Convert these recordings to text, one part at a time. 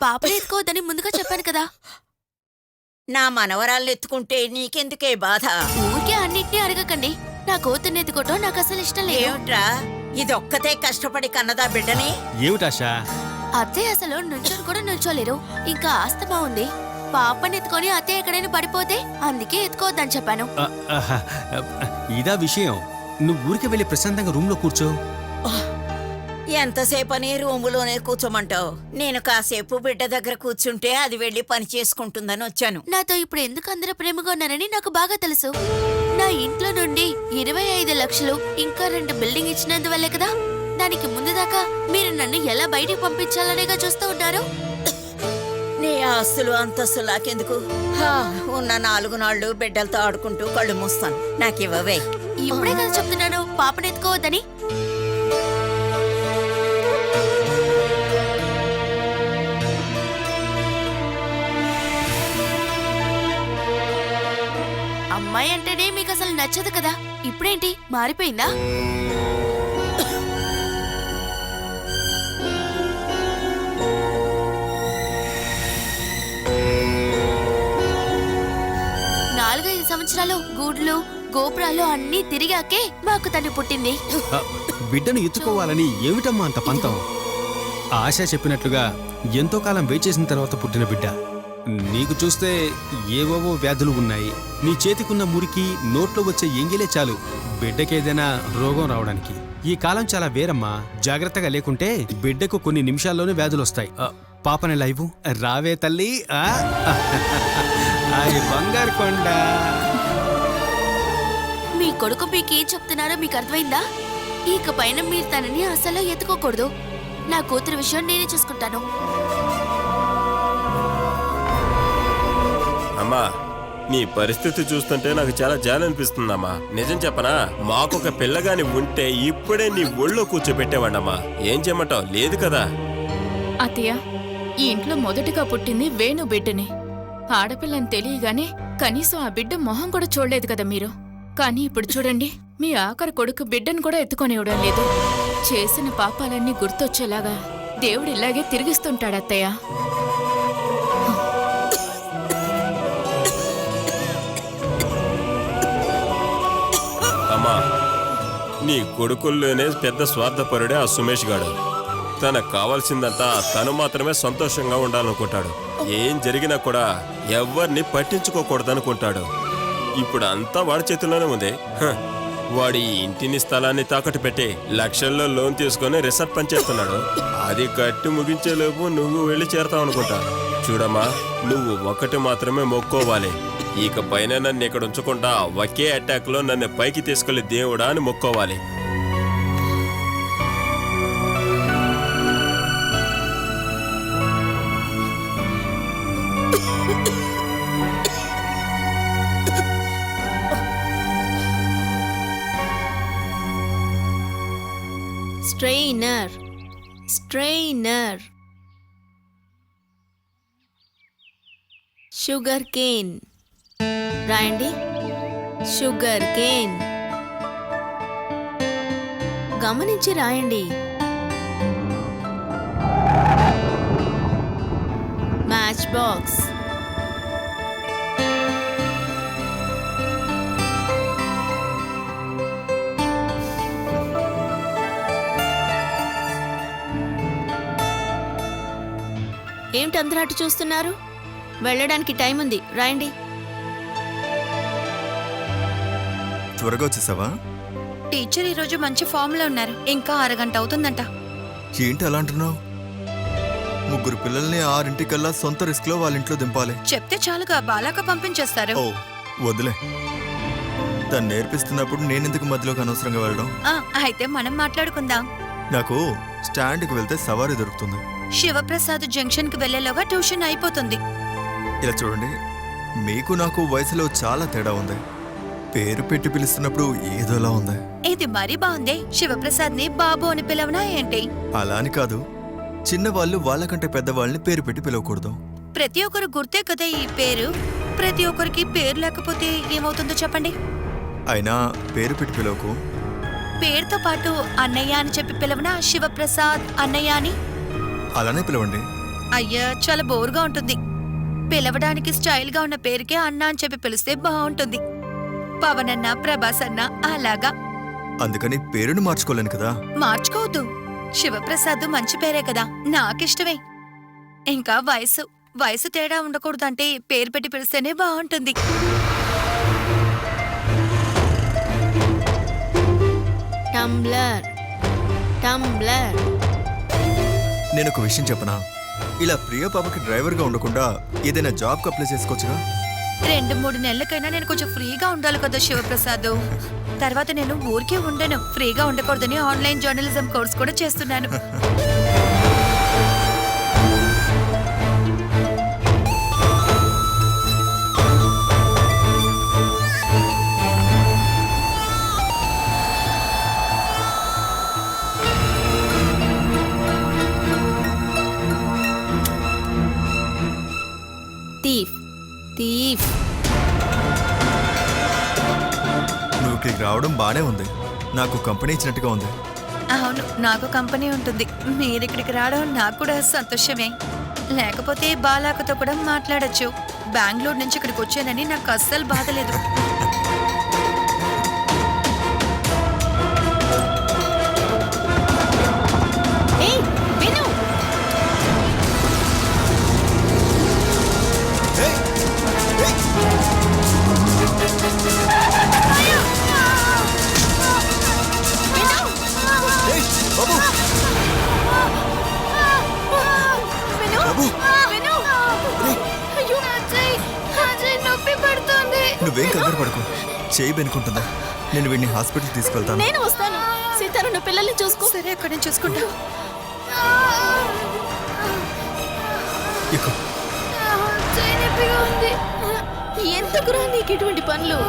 పాపని ఎత్తుకోవద్దని ముందుగా చెప్పాను కదా. నా మనవరాల్ని ఎత్తుకుంటే నీకెందుకే బాధ? ఊరికే అన్నిటినీ అడగకండి. నా కూతుర్ని ఎత్తుకోవటం నాకు అసలు ఇష్టం లేదు. ఏమిట్రా ఇదొక్కతే కష్టపడి కన్నదా బిడ్డని? ఏమిటాశా? అత్తయ్య అసలు నుంచొని కూడా నుంచోలేరు. ఇంకా ఆస్తమా ఉంది. పాపని ఎత్తుకొని అత్తయ్య ఎక్కడైనా పడిపోతే అందుకే ఎత్తుకోవద్దని చెప్పాను. ఇదా విషయం? నువ్వు ఊరికి వెళ్ళి ప్రశాంతంగా రూమ్ లో కూర్చో. ఎంతసేపని రూములోనే కూర్చోమంటావు? నేను కాసేపు బిడ్డ దగ్గర కూర్చుంటే అది వెళ్ళి పని చేసుకుంటుందని వచ్చాను. నాతో ఇప్పుడు ఎందుకు అందరూ ప్రేమగా ఉన్నారని నాకు బాగా తెలుసు. నా ఇంట్లో నుండి 25 లక్షలు ఇంకా 2 బిల్డింగ్ ఇచ్చినందువల్లే కదా. దానికి ముందు దాకా మీరు నన్ను ఎలా బయటికి పంపించాలనేగా చూస్తూ ఉన్నారు. నీ ఆస్తులు అంతస్తులు నాకెందుకు? ఉన్న 4 నాళ్ళు బిడ్డలతో ఆడుకుంటూ కళ్ళు మూస్తాను. నాకివ్వవే. ఇప్పుడే కదా చెప్తున్నాను పాపను ఎత్తుకోవద్దని. అమ్మాయి అంటేనే మీకు అసలు నచ్చదు కదా. ఇప్పుడేంటి మారిపోయిందా? నాలుగైదు సంవత్సరాలు గూడ్లు గోపురాలు అన్నీ తిరిగాకే మాకు తను పుట్టింది. బిడ్డను ఎత్తుకోవాలని ఏమిటమ్మా అంత పంతం? ఆశ చెప్పినట్లుగా ఎంతో కాలం వెయిట్ చేసిన తర్వాత పుట్టిన బిడ్డ. నీకు చూస్తే ఏవేవో వ్యాధులు ఉన్నాయి. నీ చేతికున్న మురికి నోట్లో వచ్చే ఎంగిలే చాలు బిడ్డకేదైనా రోగం రావడానికి. ఈ కాలం చాలా వేరమ్మా. జాగ్రత్తగా లేకుంటే బిడ్డకు కొన్ని నిమిషాల్లోనే వ్యాధులొస్తాయి. పాపని లైవు రావే తల్లి. బంగారు కొండ. మీ కొడుకు మీకేం చెప్తున్నారో మీకు అర్థమైందా? ఇక పైన మీరు తనని అసలు ఎత్తుకోకూడదు. నా కూతురు విషయం నేనే చూసుకుంటాను. అమ్మా, నీ పరిస్థితి చూస్తుంటే నాకు చాలా జాలి అనిపిస్తుందమ్మా. నిజం చెప్పనా, మాకొక పిల్లగాని ఉంటే ఇప్పుడే నీ ఒళ్ళో కూర్చోబెట్టేవాడమ్మా. ఏం చేయమంటావు? లేదు కదా. అత్తయ్య, ఈ ఇంట్లో మొదటిగా పుట్టింది వేణు బిడ్డని. ఆడపిల్లని తెలియగానే కనీసం ఆ బిడ్డ మొహం కూడా చూడలేదు కదా మీరు. కానీ ఇప్పుడు చూడండి, మీ ఆఖరి కొడుకు బిడ్డను కూడా ఎత్తుకొనివ్వడం లేదు. చేసిన పాపాలన్నీ గుర్తొచ్చేలాగా దేవుడు ఇలాగే తిరిగిస్తుంటాడు అత్తయ్య. అమ్మా, నీ కొడుకుల్లోనే పెద్ద స్వార్థపరుడే ఆ సుమేష్ గాడు. తనకు కావాల్సిందంతా తను మాత్రమే సంతోషంగా ఉండాలనుకుంటాడు. ఏం జరిగినా కూడా ఎవరిని పట్టించుకోకూడదనుకుంటాడు. ఇప్పుడు అంతా వాడి చేతుల్లోనే ఉంది. వాడి ఇంటిని స్థలాన్ని తాకట్టు పెట్టి లక్షల్లో లోన్ తీసుకొని రిసార్ట్ పనిచేస్తున్నాడు. అది కట్టి ముగించేలోపు నువ్వు వెళ్ళి చేరతావు అనుకుంటా. చూడమ్మా, నువ్వు ఒకటి మాత్రమే మొక్కోవాలి. ఇక పైన నన్ను ఇక్కడ ఉంచకుండా ఒకే అటాక్ లో నన్ను పైకి తీసుకెళ్లి దేవుడా అని మొక్కోవాలి. స్ట్రెయినర్ స్ట్రెయినర్ షుగర్ కేన్ రాయండి. షుగర్ కేన్ గమనించి రాయండి. మ్యాచ్ బాక్స్ ఏమిటి అందరూ అటు చూస్తున్నారు? వెళ్ళడానికి టైం ఉంది, రాయండి. త్వరగా వచ్చేసావా? టీచర్ ఈరోజు మంచి ఫామ్ లో ఉన్నారు. ఇంకా 6 గంట అవుతుందంట. ఏంటి అలా అంటున్నావు? 3 పిల్లల్ని 6 సొంత రిస్క్ లో వాళ్ళ ఇంట్లో దింపాలి. చెప్తే చాలుగా బాలాక పంపించేస్తారు. ఓ వదిలే, తను నేర్పిస్తున్నప్పుడు నేనెందుకు మధ్యలోకి అనవసరంగా వెళ్ళడం? అయితే మనం మాట్లాడుకుందాం. నాకు స్టాండ్కి వెళ్తే సవారీ దొరుకుతుంది. శివప్రసాద్ జంక్షన్ కి వెళ్లేలోగా ట్యూషన్ అయిపోతుంది. ఇలా చూడండి, మీకు నాకు వయసులో చాలా తేడా ఉంది. పేరు పెట్టి పిలుస్తున్నప్పుడు ఏదోలా ఉంది. ఇది మరీ బాగుంది. శివప్రసాద్ ని బాబు అని పిలవనా ఏంటి? అలా అని కాదు, చిన్నవాళ్ళు వాళ్ళకంటే పెద్దవాళ్ళని పేరు పెట్టి పిలవకూడదు. ప్రతి ఒక్కరు గుర్తే కదా ఈ పేరు. ప్రతి ఒక్కరికి పేరు లేకపోతే ఏమవుతుందో చెప్పండి. అయినా పేరు పెట్టి పిలవకు. పేరుతో పాటు అన్నయ్య అని చెప్పి పిలవనా? శివప్రసాద్ అన్నయ్య అని. అలానే పిలవండి. అయ్యా చాలా బోర్గా ఉంటుంది. పిలవడానికి స్టైల్ గా ఉన్న పేరుకే అన్న అని చెప్పి పిలిస్తే బాగుంటుంది. పవన్ అన్న, ప్రభాస్ అన్న అలాగా. అందుకని పేరుని మార్చుకోలేను కదా. మార్చుకోవద్దు. శివప్రసాద్ మంచి పేరే కదా, నాకిష్టమే. ఇంకా వయసు తేడా ఉండకూడదంటే పేరు పెట్టి పిలిస్తేనే బాగుంటుంది. Tumbler tumbler. నేను ఒక విషయం చెప్పనా, ఇలా ప్రియ పాపకి డ్రైవర్గా ఉండకుండా ఏదైనా జాబ్కి అప్లై చేసుకోవచ్చుగా. 2-3 నెలలకైనా నేను కొంచెం ఫ్రీగా ఉండాలి కదా శివప్రసాద్. తర్వాత నేను ఊరికే ఉండను. ఫ్రీగా ఉండకూడదని ఆన్లైన్ జర్నలిజం కోర్స్ కూడా చేస్తున్నాను. Thief thief. నువ్వు ఇక్కడికి రావడం బానే ఉంది, నాకు కంపెనీ ఇచ్చినట్టుగా ఉంది. అవును, నాకు కంపెనీ ఉంటుంది. మీరిక్కడికి రావడం నాకు కూడా సంతోషమే. లేకపోతే బాలాకతో కూడా మాట్లాడొచ్చు. బెంగళూరు నుంచి ఇక్కడికి వచ్చానని నాకు అస్సలు బాధ లేదు. ఏయ్, విను. ఏయ్, బాబు! బాబు! నువ్వేం కంగారు పడకు, చేయి బెనుకుంటుందా. నేను వీడిని హాస్పిటల్ తీసుకెళ్తాను. నేను వస్తాను. సీతారా, నువ్వు పిల్లల్ని చూసుకో. సరే, అక్కడ నేను చూసుకుంటా. ఎక్కు. ఎందుకురా నీకు ఇటువంటి పనులు?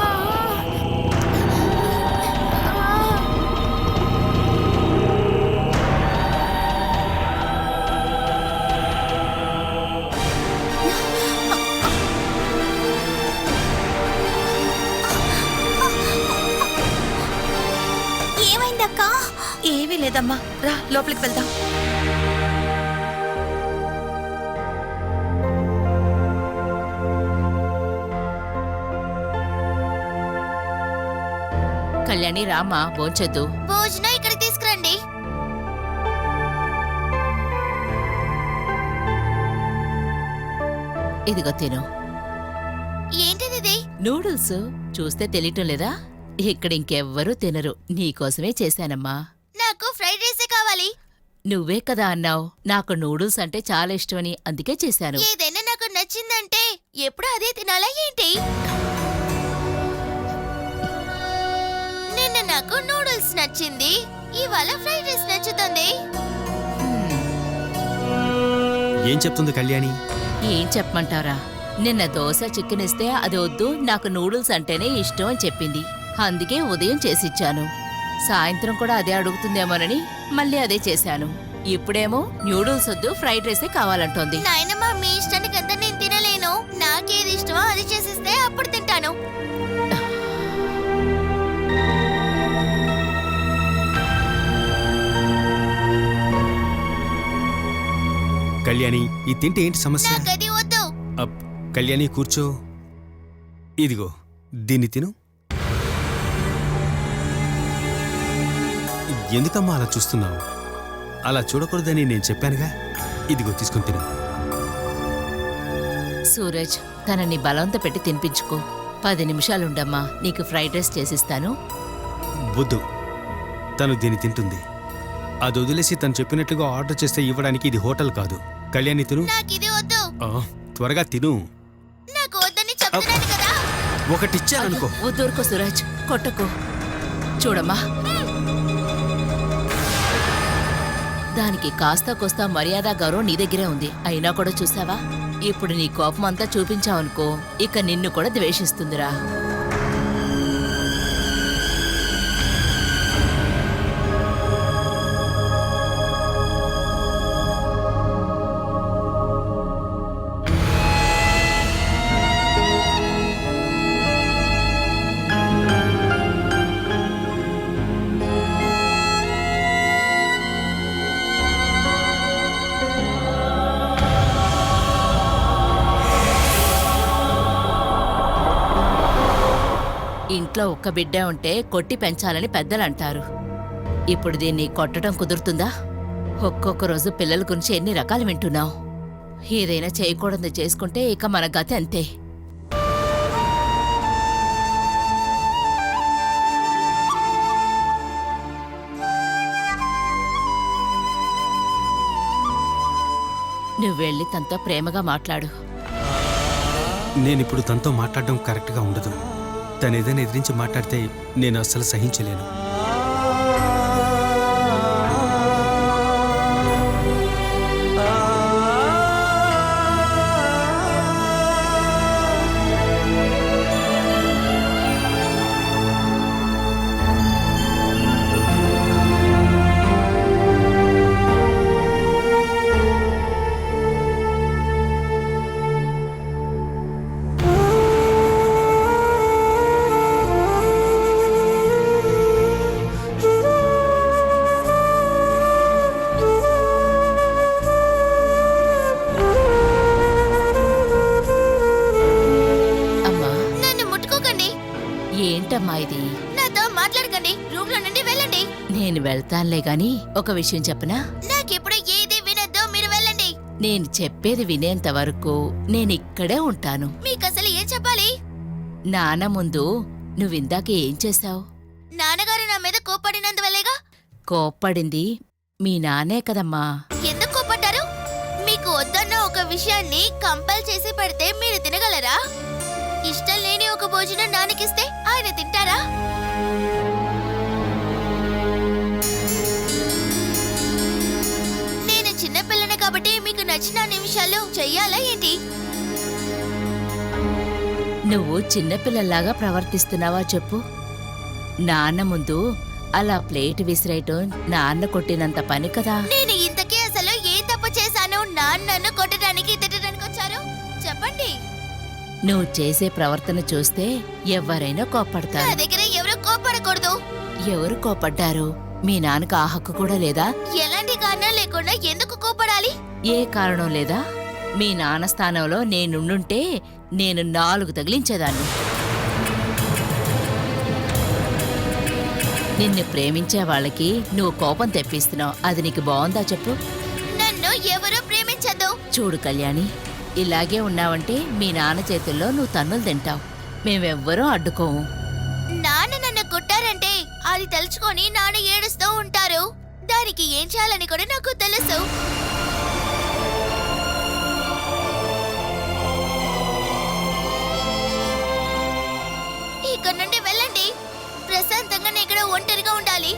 ఏమైందక్కా? ఏమీ లేదమ్మా, రా లోపలికి వెళ్దాం. కళ్యాణి రామా భోంచొద్దు. భోజనం ఇక్కడికి తీసుకురండి. ఇదిగో తిను. ఏంటిది? నూడిల్స్ చూస్తే తెలియటం లేదా? ఇక్కడ ఇంకెవ్వరూ తినరు, నీకోసమే చేశానమ్మా. నాకు ఫ్రైడ్ రైసే కావాలి. నువ్వే కదా అన్నావు నాకు నూడిల్స్ అంటే చాలా ఇష్టమని, అందుకే చేశాను. ఏదైనా నాకు నచ్చిందంటే ఎప్పుడు అదే తినాలా ఏంటి? నిన్న నాకు నూడిల్స్ నచ్చింది, ఇవాళ ఫ్రైడ్ రైస్ నచ్చుతుంది. ఏం చెప్తుంది కళ్యాణి? ఏం చెప్పమంటారా, నిన్న దోశ చికెన్ ఇస్తే అది వద్దు, నాకు నూడిల్స్ అంటేనే ఇష్టం అని చెప్పింది. అందుకే ఉదయం చేసిచ్చాను. సాయంత్రం కూడా అదే అడుగుతుందేమోనని మళ్ళీ అదే చేశాను. ఇప్పుడేమో నూడిల్స్ వద్దు, ఫ్రైడ్ రైసే కావాలంటోంది. నాయనమ్మ, మీ ఇష్టానికి అంతా నేను తినలేను. నాకేది ఇష్టమో అది చేసిస్తే అప్పుడు తింటాను. కళ్యాణి, ఈ తింటే ఏంటి సమస్య? నాకది వద్దు. కళ్యాణి కూర్చో. ఇదిగో దీన్ని తిను. ఎందుకమ్మా అలా చూస్తున్నావు? అలా చూడకూడదని నేను చెప్పానుగా. ఇదిగో తీసుకుని తిను. సూరజ్, తనని బలవంత పెట్టి తినిపించుకో. 10 నిమిషాలుండమ్మా, నీకు ఫ్రైడ్ రైస్ చేసిస్తాను. వద్దు, తను దీన్ని తింటుంది. అది వదిలేసి తను చెప్పినట్లుగా ఆర్డర్ చేస్తే ఇవ్వడానికి ఇది హోటల్ కాదు. కళ్యాణి తిను. నాకిది వద్దు. త్వరగా తిను. నాకు వద్దని చెప్తున్నాను కదా. ఒకటిచ్చాననుకో. వద్దూరుకో సూరజ్, కొట్టకు. చూడమ్మా, దానికి కాస్త కోస్తా మర్యాద గౌరవం నీ దగ్గరే ఉంది. అయినా కూడా చూసావా, ఇప్పుడు నీ కోపం అంతా చూపించావనుకో, ఇక నిన్ను కూడా ద్వేషిస్తుందిరా. ఇంట్లో ఒక్క బిడ్డ ఉంటే కొట్టి పెంచాలని పెద్దలంటారు. ఇప్పుడు దీన్ని కొట్టడం కుదురుతుందా? ఒక్కొక్క రోజు పిల్లల గురించి ఎన్ని రకాలు వింటున్నావు. ఏదైనా చేయకూడదు చేసుకుంటే ఇక మన గతి అంతే. నువ్వెళ్ళి తనతో ప్రేమగా మాట్లాడు. నేనిప్పుడు తనతో మాట్లాడడం కరెక్ట్గా ఉండదు. తను ఏదైనా ఎదిరించి మాట్లాడితే నేను అస్సలు సహించలేను. అమ్మా, నన్ను ముట్టుకోకండి. ఏంటమ్మా ఇది? నాతో మాట్లాడకండి. రూమ్ లో నుండి వెళ్ళండి. నేను వెళ్తానులే గాని ఒక విషయం చెప్పనా? నాకెప్పుడు ఏది వినొద్దు. మీరు వెళ్ళండి. నేను చెప్పేది వినేంత వరకు నేనిక్కడే ఉంటాను. మీకు అసలు ఏం చెప్పాలి? నాన్న ముందు నువ్విందాక ఏం చేశావు? నాన్నగారు నా మీద కోప్పడినందువల్లేగా. కోప్పడింది మీ నాన్నే కదమ్మా. ఎందుకు కోప్పడ్డారు? మీకు వద్దన్న ఒక విషయాన్ని కంపల్ చేసి పెడితే మీరు తినగలరా? ఇష్టం లేని ఒక భోజనం నాన్నకిస్తే ఆయన తింటారా? నేను చిన్నపిల్లని కాబట్టి మీకు నచ్చిన నిమిషాలు చెయ్యాలా ఏంటి? నువ్వు చిన్నపిల్లల్లాగా ప్రవర్తిస్తున్నావా చెప్పు? నాన్న ముందు అలా ప్లేట్ విసిరేయటం నాన్న కొట్టినంత పని కదా. నేను ఇంతకీ అసలు ఏం తప్పు చేశాను? నాన్నను కొట్టడానికి తిట్టడానికి వచ్చారు? చెప్పండి. నువ్వు చేసే ప్రవర్తన చూస్తే ఎవరైనా నా కోప్పడతారు. దగ్గర ఎవరు కోప్పడకూడదు. ఎవరు కోప్పడ్డారు? మీ నాన్నకు ఆ హక్కు కూడా లేదా? ఎలాంటి కారణం లేకుండా ఎందుకు కోప్పడాలి? ఏ కారణం లేదా? మీ నాన్న స్థానంలో నేనుండుంటే నేను 4 తగిలించేదాన్ని. నిన్ను ప్రేమించే వాళ్ళకి నువ్వు కోపం తెప్పిస్తున్నావు. అది నీకు బాగుందా చెప్పు? నన్ను ఎవరు ప్రేమించదు. చూడు కళ్యాణి, ఇలాగే ఉన్నావంటే మీ నాన్న చేతుల్లో నువ్వు తన్నులు తింటావు. మేమెవ్వరూ అడ్డుకోము. నాన్న నన్ను కొట్టారంటే అది తలుచుకొని నాన్న ఏడుస్తూ ఉంటారు. దానికి ఏం చేయాలని కూడా నాకు తెలుసు. ఇక్కడ నుండి వెళ్ళండి. ప్రశాంతంగా నేను ఇక్కడ ఒంటరిగా ఉండాలి.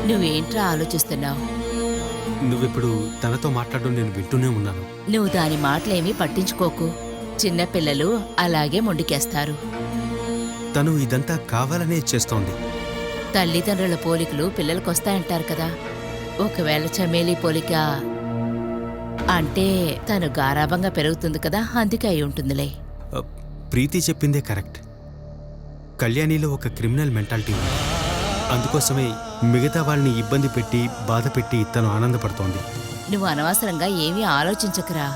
నువ్వేంట్రా ఆలోచిస్తున్నావు? నువ్విప్పుడు తనతో మాట్లాడడం నేను వింటూనే ఉన్నాను. నువ్వు దాని మాటలేమీ పట్టించుకోకు. చిన్నపిల్లలు అలాగే మొండికేస్తారు. తను ఇదంతా కావాలనే చేస్తోంది. తల్లిదండ్రుల పోలికలు పిల్లలకొస్తాయంటారు కదా. ఒకవేళ చమేలి పోలిక అంటే తను గారాబంగా పెరుగుతుంది కదా, అందుకే అయి ఉంటుందిలే. ప్రీతి చెప్పిందే కరెక్ట్. కళ్యాణిలో ఒక క్రిమినల్ మెంటాలిటీ ఉంది. అందుకోసమే మిగతా వాళ్ళని ఇబ్బంది పెట్టి బాధ పెట్టి తను ఆనందపడుతోంది. నువ్వు అనవసరంగా ఏమీ ఆలోచించకురా.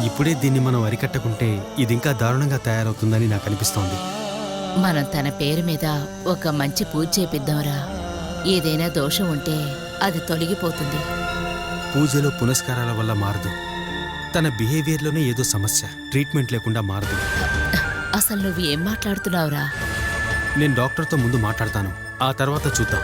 ఇప్పుడే దీన్ని మనం అరికట్టకుంటే ఇది ఇంకా దారుణంగా తయారవుతుందని నాకు అనిపిస్తోంది. మనం తన పేరు మీద ఒక మంచి పూజ చేపిద్దాంరా. ఏదైనా దోషం ఉంటే అది తొలగిపోతుంది. పూజలో పునస్కారాల వల్ల మారదు. తన బిహేవియర్లోనే ఏదో సమస్య. ట్రీట్మెంట్ లేకుండా మారదు. అసలు నువ్వు ఏం మాట్లాడుతున్నావురా? నేను డాక్టర్తో ముందు మాట్లాడతాను, ఆ తర్వాత చూద్దాం.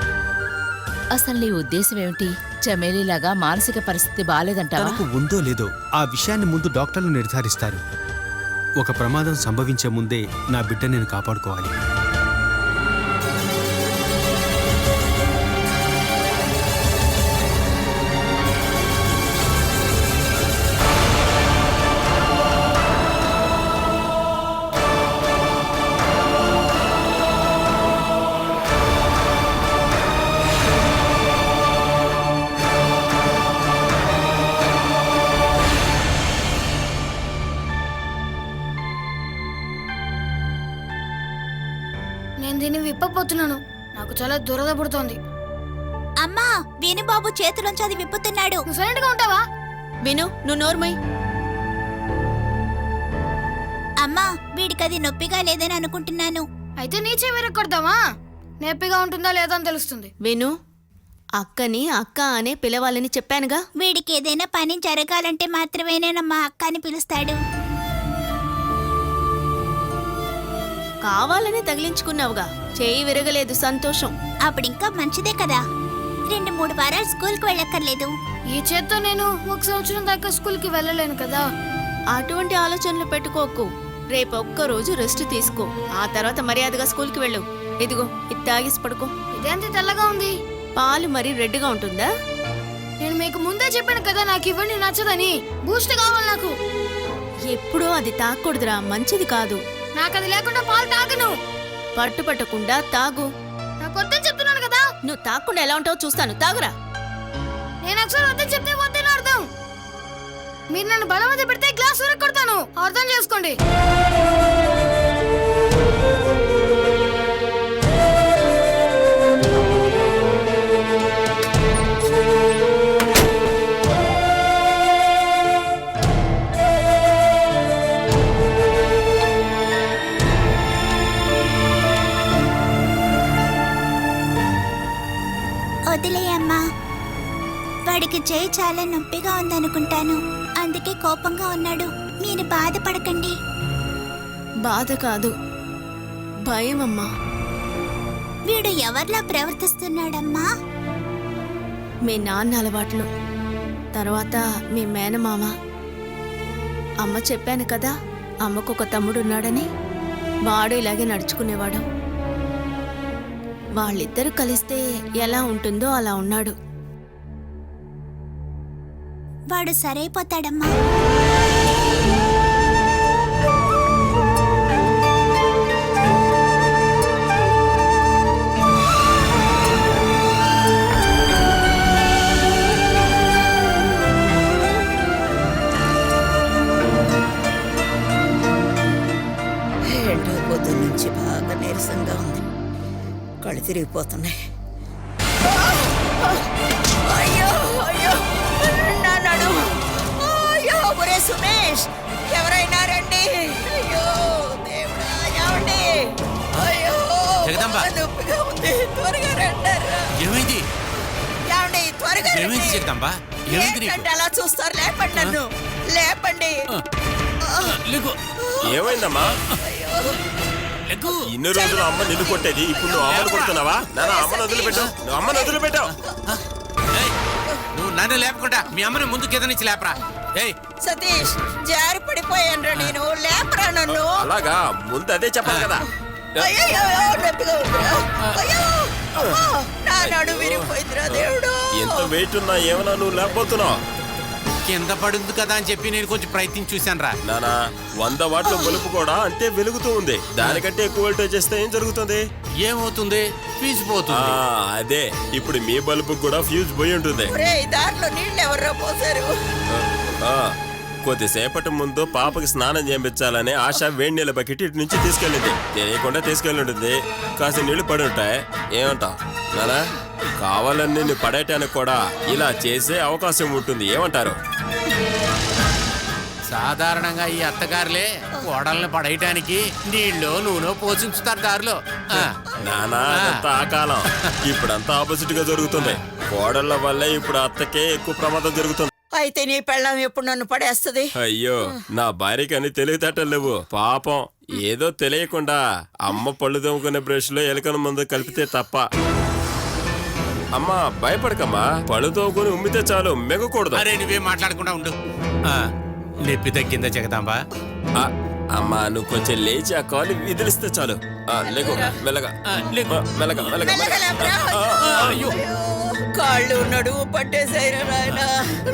అసలు నీ ఉద్దేశం ఏమిటి? చమేలీలాగా మానసిక పరిస్థితి బాలేదంటావా? తనకు ఉందో లేదో ఆ విషయాన్ని ముందు డాక్టర్లు నిర్ధారిస్తారు. ఒక ప్రమాదం సంభవించే ముందే నా బిడ్డ నేను కాపాడుకోవాలి. నేను విప్పపోతున్నాను. నాకు చాలా దురద పుడుతోంది. అమ్మా వేణుబాబు చేతిలోంచి అది విప్పుతున్నాడు. నువ్వు సైలెంట్ గా ఉంటావా? విను, నువ్వు నోర్మై. అమ్మా వీడికి అది నొప్పిగా లేదని అనుకుంటున్నాను. అయితే నీ చెవి విరగొడతావా? నొప్పిగా ఉంటుందా లేదా అని తెలుస్తుంది. విను, అక్కని అక్క అనే పిలవాలని చెప్పానుగా. వీడికి ఏదైనా పని జరగాలంటే మాత్రమేనేనమ్మా అక్క అని పిలుస్తాడు. కావాలని తగిలించుకున్నావుగా, చేయి విరగలేదు, సంతోషం. అప్పుడింకా మంచిదే కదా, 2-3 వారాలు స్కూల్కి వెళ్ళక్కర్లేదు. ఈ చేత్తో నేను 1 సంవత్సరం దాకా స్కూల్కి వెళ్ళలేను కదా. అటువంటి ఆలోచనలు పెట్టుకోకు. రేపు ఒక్కరోజు రెస్ట్ తీసుకో, ఆ తర్వాత మర్యాదగా స్కూల్కి వెళ్ళు. ఇదిగో ఇది తాగేసి పడుకో. ఇదేంటి తెల్లగా ఉంది? పాలు మరీ రెడ్గా ఉంటుందా? నేను మీకు ముందే చెప్పాను కదా నాకు ఇవన్నీ నచ్చదని. బూస్ట్ కావాలి నాకు. ఎప్పుడూ అది తాగకూడదురా, మంచిది కాదు. నాకు అది లేకుండా పాలు తాగను. పట్టుపట్టకుండా తాగు. నాకు వద్దని చెప్తున్నాను కదా. నువ్వు తాగకుండా ఎలా ఉంటావో చూస్తాను, తాగురా. నేను ఒకసారి వద్దని చెప్తే వద్దని అర్థం. మీరు నన్ను బలవంత పెడితే గ్లాస్ విరగొడతాను, అర్థం చేసుకోండి. వదిలేయమ్మా, వాడికి చేయి చాలా నొప్పిగా ఉందనుకుంటాను, అందుకే కోపంగా ఉన్నాడు. మీరు బాధపడకండి. బాధ కాదు, భయం అమ్మా. వీడు ఎవరిలా ప్రవర్తిస్తున్నాడమ్మా? మీ నాన్న అలవాట్లు, తర్వాత మీ మేనమామ. అమ్మ చెప్పాను కదా, అమ్మకు ఒక తమ్ముడున్నాడని. వాడు ఇలాగే నడుచుకునేవాడు. వాళ్ళిద్దరూ కలిస్తే ఎలా ఉంటుందో అలా ఉన్నాడు. వాడు సరైపోతాడమ్మా. ఏంటో పొద్దు నుంచి బాగా నీరసంగా ఉంది, కళ్ళు తిరిగిపోతున్నాయి. అయ్యో అయ్యో నా నడుము. అయ్యో ఒరే సుమేష్, ఎవరైనా రండి. అయ్యో దేవుడా, ఏమండి? అయ్యో జగదాంబ. నొప్పిగా ఉంది, త్వరగా రండారా. ఏమైంది? ఏమండి త్వరగా రండి. ఏమైంది జగదాంబా? ఏమైంది నీకు? ఏంటంటే అలా చూస్తారు? లేపండి నన్ను, లేపండి. లేకు. ఏమైందమ్మా? లేకు. ఇన్ని రోజులు అమ్మ నిన్ను కొట్టేది, ఇప్పుడు నువ్వు అమ్మను కొడుతున్నావా? నాన్న అమ్మను వదిలిపెట్టావు, నువ్వు అమ్మను వదిలిపెట్టావు. ఏయ్, నువ్వు నన్ను లేపకుండా మీ అమ్మని ముందుకు ఎదనిచ్చి లేపరా. ఏయ్ సతీష్, జారి పడిపోయాను నేను, లేపరా నన్ను. అలాగా, ముందు అదే చెప్పాలి కదా. అయ్యో నొప్పిగా ఉందిరా. అయ్యో అమ్మా, నా నడు విరిగిపోయిందిరా దేవుడు. ఎంత వెయిట్ ఉన్నా ఏమన్నా నువ్వు లేకపోతున్నావు. కింద పడుంది కదా అని చెప్పి నేను కొంచెం ప్రయత్నించి చూశాను రా. నానా 100 వాట్ల బల్బు కూడా అంటే వెలుగుతూ ఉంది, దానికంటే ఎక్కువ వోల్టేజ్ చేస్తే ఏం జరుగుతుంది? ఏమవుతుంది? ఫీజు పోతుంది. అదే ఇప్పుడు మీ బల్బు కూడా ఫ్యూజ్ పోయి ఉంటుంది. ఒరేయ్, దారిలో నీళ్ళు ఎవర్రా పోసారు? ఆ, కొద్దిసేపటి ముందు పాపకి స్నానం చేయించాలని ఆశ వేడి నీళ్ళ బకెట్ ఇటు నుంచి తీసుకెళ్ళింది. తెలియకుండా తీసుకెళ్ళి ఉంటుంది, కాస్త నీళ్లు పడి ఉంటాయి. ఏమంటావు నానా? కావాలని నిన్ను పడేయటానికి కూడా ఇలా చేసే అవకాశం ఉంటుంది, ఏమంటారు? సాధారణంగా ఈ అత్తగారులే కోడల్ని పడేయటానికి నీళ్ళు నూనె పోషించుతారు దారిలో. నానా అదంతా ఆ కాలం, ఇప్పుడంతా ఆపోజిట్ గా జరుగుతుంది. కోడళ్ళ వల్లే ఇప్పుడు అత్తకే ఎక్కువ ప్రమాదం జరుగుతుంది. అయితే నీ పెళ్ళం ఎప్పుడు నన్ను పడేస్తుంది? అయ్యో, నా భార్యకి అన్ని తెలివితేటలు లేవు పాపం. ఏదో తెలియకుండా అమ్మ పళ్ళు దమ్ముకునే బ్రష్ లో ఎలుకల ముందు కలిపితే తప్ప. అమ్మా భయపడకమ్మా, పళ్ళు తోముకుని ఉమ్మితే చాలు, మెగకూడదు. అరే నువ్వేం మాట్లాడకుండా ఉండు. నొప్పి తగ్గిందా జగదాంబా? అమ్మా నువ్వు కొంచెం లేచి ఆ కాలు విదిలిస్తే చాలు. లేకు, మెల్లగా మెల్లగా మెల్లగా. మెల్లగా లేపరా. అయ్యో, కాళ్ళు నడుము పట్టేసాయిరా నాయన,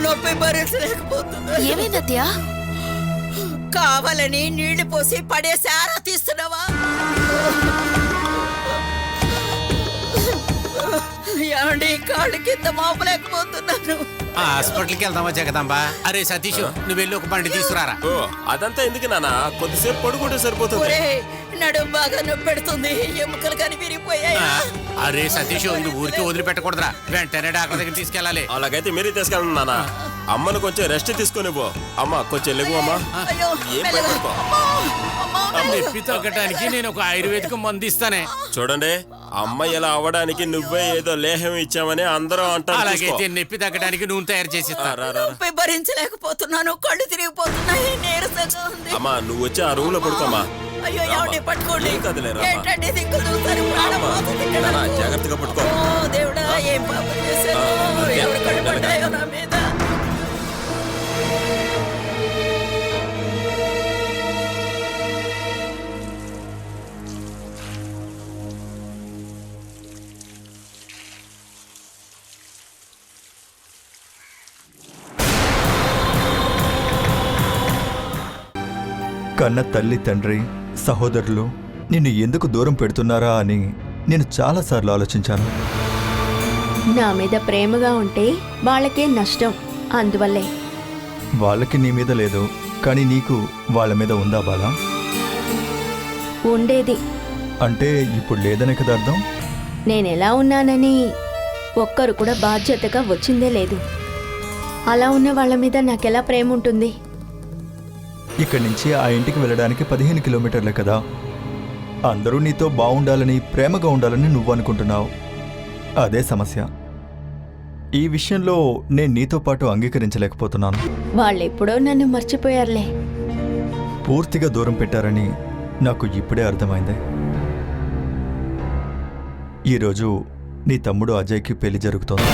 నొప్పి భరించలేకపోతున్నా. ఏమైందత్యా? కావాలని నీళ్లు పోసి పడేసి ఆరా తీస్తున్నావా? ఏమండి కాళ్ళు కింద మోపలేకపోతున్నాను. హాస్పిటల్కి వెళ్దామా జగదాంబా? అరే సతీష్, నువ్వు వెళ్ళి ఒక బండి తీసుకురారా. ఓ అదంతా ఎందుకు నాన్న, కొద్దిసేపు పడుకుంటే సరిపోతుంది. ఒరే నడుము బాగా నొప్పి పెడుతుంది, ఎముకలు కానీ విరిగిపోయాయి. అరే సతీష్, నువ్వు ఊరికి వదిలిపెట్టకూడదురా, వెంటనే డాక్టర్ దగ్గర తీసుకెళ్ళాలి. అలాగైతే మీరే తీసుకెళ్ళండి నాన్న. అమ్మను కొంచెం రెస్ట్ తీసుకునివ్వు. అమ్మ కొంచెం లెగు అమ్మా. అయ్యో ఏం మెల్లగా. భయపడుకో. అమ్మా, అమ్మా, నొప్పి తగ్గటానికి నేను ఒక ఆయుర్వేదిక మందు ఇస్తానే. చూడండి, అమ్మ ఇలా అవ్వడానికి నువ్వే ఏదో లేహం ఇచ్చామని అందరూ అంటారు. అలాగైతే నొప్పి తగ్గడానికి నూనె తయారు చేసి ఇస్తా. నొప్పి భరించలేకపోతున్నాను, కళ్ళు తిరిగిపోతున్నాయి, నీరసంగా ఉంది. అమ్మా నువ్వు వచ్చి ఆ రూమ్ లో పడుకోమా. అయ్యో ఏమండి పట్టుకోండి. ఏం కదలేరా అమ్మా. ఏంటండి దిక్కు చూస్తారు, ప్రాణం పోతుంది ఇక్కడ. నాన్న, జాగ్రత్తగా పట్టుకో. ఓ దేవుడా, ఏం పాపం చేశాను, అంతే. ఎవరు కళ్ళు పడ్డాయో నా మీద. కన్న తల్లి, తండ్రి, సహోదరులు నిన్ను ఎందుకు దూరం పెడుతున్నారా అని నేను చాలాసార్లు ఆలోచించాను. నా మీద ప్రేమగా ఉంటే వాళ్ళకే నష్టం, అందువల్లే. వాళ్ళకి నీ మీద లేదు, కానీ నీకు వాళ్ళ మీద ఉందా బాలా? ఉండేది. అంటే ఇప్పుడు లేదనే కదా అర్థం? నేనెలా ఉన్నానని ఒక్కరు కూడా బాధ్యతగా వచ్చిందే లేదు. అలా ఉన్న వాళ్ళ మీద నాకెలా ప్రేమ ఉంటుంది? ఇక్కడి నుంచి ఆ ఇంటికి వెళ్ళడానికి 15 కిలోమీటర్లే కదా. అందరూ నీతో బాగుండాలని, ప్రేమగా ఉండాలని నువ్వు అనుకుంటున్నావు. అదే సమస్య. ఈ విషయంలో నేను నీతో పాటు అంగీకరించలేకపోతున్నాను. వాళ్ళెప్పుడో నన్ను మర్చిపోయారులే. పూర్తిగా దూరం పెట్టారని నాకు ఇప్పుడే అర్థమైంది. ఈరోజు నీ తమ్ముడు అజయ్కి పెళ్లి జరుగుతోంది.